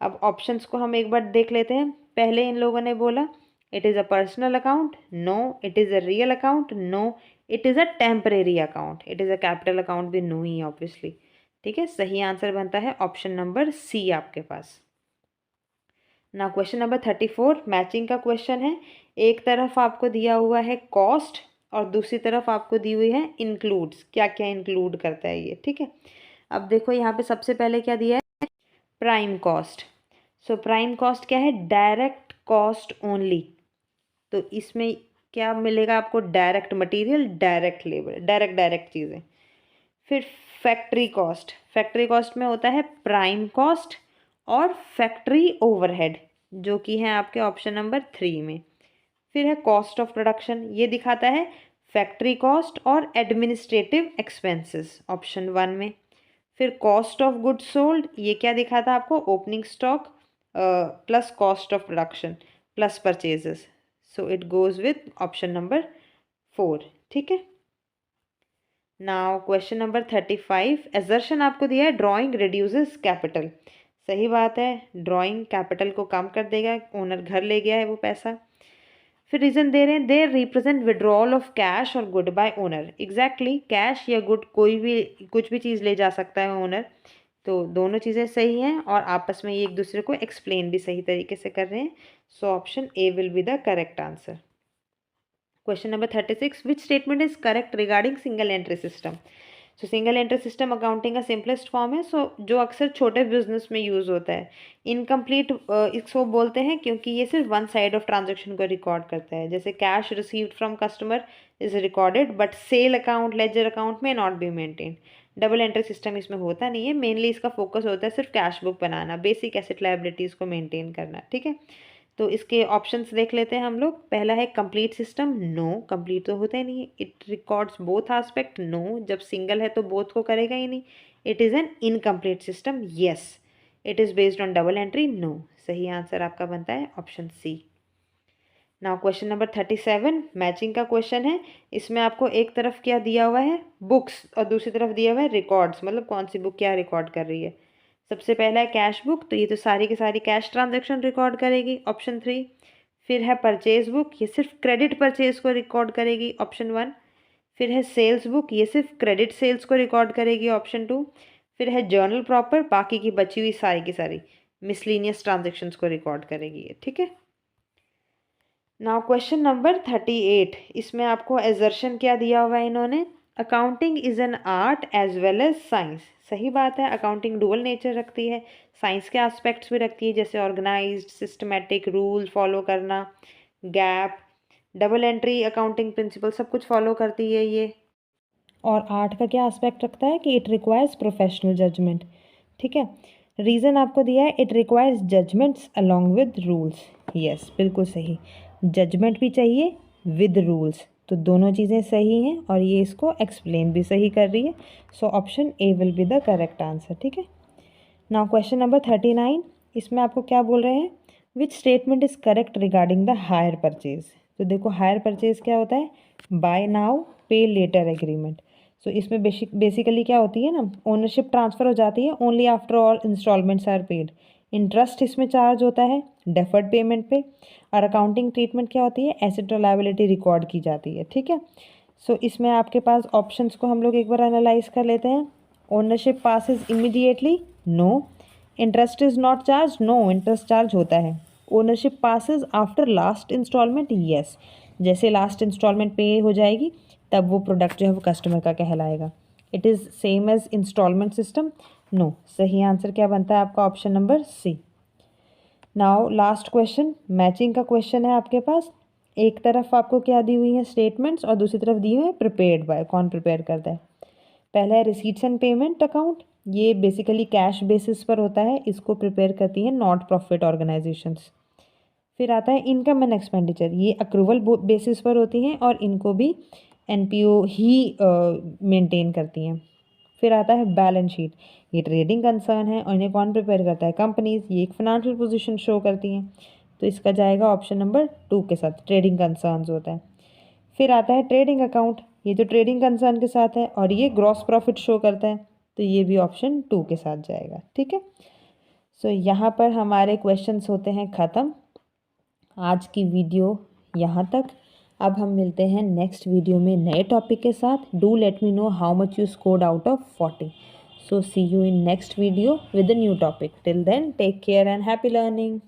अब ऑप्शंस को हम एक बार देख लेते हैं। पहले इन लोगों ने बोला it is a personal account, no, it is a real account, no, it is a temporary account, it is a capital account भी नो ही ऑब्वियसली, ठीक है, सही आंसर बनता है ऑप्शन नंबर सी आपके पास। ना क्वेश्चन नंबर 34 मैचिंग का क्वेश्चन है। एक तरफ आपको दिया हुआ है कॉस्ट और दूसरी तरफ आपको दी हुई है इंक्लूड्स। क्या क्या इंक्लूड करता है ये, ठीक है। अब देखो यहाँ पे सबसे पहले क्या दिया है, prime cost. So prime cost क्या है, डायरेक्ट कॉस्ट ओनली। तो इसमें क्या मिलेगा आपको, direct material, direct labour, direct चीज़ें। फिर फैक्ट्री कॉस्ट, फैक्ट्री कॉस्ट में होता है प्राइम कॉस्ट और फैक्ट्री ओवरहेड, जो कि है आपके ऑप्शन नंबर 3 में। फिर है कॉस्ट ऑफ प्रोडक्शन, ये दिखाता है फैक्ट्री कॉस्ट और एडमिनिस्ट्रेटिव एक्सपेंसेस ऑप्शन 1 में। फिर कॉस्ट ऑफ गुड्स सोल्ड, ये क्या दिखाता है आपको, opening stock plus cost of production plus purchases. So it goes with option number 4, ठीक है। नाउ क्वेश्चन नंबर 35, एजर्शन आपको दिया है ड्राइंग रिड्यूसेस कैपिटल। सही बात है, ड्राइंग कैपिटल को कम कर देगा, ओनर घर ले गया है वो पैसा। फिर रीजन दे रहे हैं, they represent withdrawal of cash और good by owner. Exactly, cash या गुड कोई भी कुछ भी चीज़ ले जा सकता है ओनर। तो दोनों चीज़ें सही हैं और आपस में ये एक दूसरे को एक्सप्लेन भी सही तरीके से कर रहे हैं। So option A will be the correct answer. Question number 36, which statement is correct regarding single entry system. So single entry system accounting का सिंपलेस्ट फॉर्म है, सो जो अक्सर छोटे बिजनेस में यूज़ होता है। इनकम्प्लीट इसको बोलते हैं क्योंकि ये सिर्फ वन साइड ऑफ ट्रांजेक्शन को रिकॉर्ड करता है। जैसे cash received from customer is recorded but sale account, ledger account में not be maintain. Double entry system इसमें होता नहीं है, मेनली इसका फोकस होता है सिर्फ कैश बुक बनाना, बेसिक एसेट लायबिलिटीज़ को मेंटेन करना, ठीक है। तो इसके ऑप्शंस देख लेते हैं हम लोग। पहला है कंप्लीट सिस्टम, नो, कंप्लीट तो होता ही नहीं है। It records both aspect, no, जब सिंगल है तो बोथ को करेगा ही नहीं। It is an incomplete system, yes. It is based on double entry, no. सही आंसर आपका बनता है option C. Now question number 37 matching का क्वेश्चन है। इसमें आपको एक तरफ क्या दिया हुआ है, बुक्स, और दूसरी तरफ दिया हुआ है रिकॉर्ड्स, मतलब कौन सी बुक क्या रिकॉर्ड कर रही है। सबसे पहला है कैश बुक, तो ये तो सारी की सारी कैश ट्रांजैक्शन रिकॉर्ड करेगी, ऑप्शन 3। फिर है परचेज बुक, ये सिर्फ क्रेडिट परचेज को रिकॉर्ड करेगी, ऑप्शन 1। फिर है सेल्स बुक, ये सिर्फ क्रेडिट सेल्स को रिकॉर्ड करेगी, ऑप्शन 2। फिर है जर्नल प्रॉपर, बाकी की बची हुई सारी की सारी मिसलीनियस ट्रांजेक्शन्स को रिकॉर्ड करेगी, ठीक है। नाउ क्वेश्चन नंबर 38, इसमें आपको एजर्शन क्या दिया हुआ है इन्होंने, accounting is an art as well as science. सही बात है, अकाउंटिंग डुअल नेचर रखती है, साइंस के एस्पेक्ट्स भी रखती है, जैसे ऑर्गेनाइज्ड, सिस्टमेटिक, रूल फॉलो करना, gap, double entry, accounting principle, सब कुछ फॉलो करती है ये। और आर्ट का क्या एस्पेक्ट रखता है कि इट रिक्वायर्स प्रोफेशनल जजमेंट, ठीक है। रीज़न आपको दिया है, it requires judgements along with rules. Yes, बिल्कुल सही, जजमेंट भी चाहिए विद रूल्स, तो दोनों चीज़ें सही हैं और ये इसको एक्सप्लेन भी सही कर रही है। So option A will be the correct answer, ठीक है। नाउ क्वेश्चन नंबर 39, इसमें आपको क्या बोल रहे हैं, which statement is correct regarding the hire purchase. तो देखो हायर परचेज क्या होता है, बाय नाउ पे लेटर एग्रीमेंट। सो इसमें बेसिकली क्या होती है ना, ओनरशिप ट्रांसफ़र हो जाती है only after all instalments are paid. Interest इसमें चार्ज होता है डेफर्ड पेमेंट पे, और अकाउंटिंग ट्रीटमेंट क्या होती है, एसेट और लायबिलिटी रिकॉर्ड की जाती है, ठीक है। सो इसमें आपके पास ऑप्शंस को हम लोग एक बार एनालाइज कर लेते हैं। Ownership passes immediately, no. Interest is not charge, no, interest charge होता है। Ownership passes after last instalment, yes, जैसे लास्ट इंस्टॉलमेंट पे हो जाएगी तब वो प्रोडक्ट जो है वो कस्टमर का कहलाएगा। It is same as instalment system, no. सही आंसर क्या बनता है आपका, option number C. Now last question, matching का क्वेश्चन है आपके पास। एक तरफ आपको क्या दी हुई है, स्टेटमेंट्स, और दूसरी तरफ दी हुई है प्रिपेयर्ड बाय, कौन प्रिपेयर करता है। पहला है रिसीट्स एंड पेमेंट अकाउंट, ये बेसिकली कैश बेसिस पर होता है, इसको प्रिपेयर करती हैं नॉट प्रॉफिट ऑर्गेनाइजेशंस। फिर आता है इनकम एंड एक्सपेंडिचर, ये अक्रूवल बेसिस पर होती हैं और इनको भी एनपीओ ही मेंटेन करती हैं। फिर आता है बैलेंस शीट, ये ट्रेडिंग कंसर्न है और इन्हें कौन प्रिपेयर करता है, कंपनीज, ये एक फाइनेंशियल पोजीशन शो करती हैं। तो इसका जाएगा ऑप्शन नंबर 2 के साथ, ट्रेडिंग कंसर्न्स होता है। फिर आता है ट्रेडिंग अकाउंट, ये जो ट्रेडिंग कंसर्न के साथ है और ये ग्रॉस प्रॉफिट शो करता है, तो ये भी ऑप्शन 2 के साथ जाएगा, ठीक है। सो यहाँ पर हमारे क्वेश्चंस होते हैं ख़त्म। आज की वीडियो यहाँ तक। अब हम मिलते हैं नेक्स्ट वीडियो में नए टॉपिक के साथ। Do let me know how much you scored out of 40। So see you in next video with a new topic. Till then, take care and happy learning.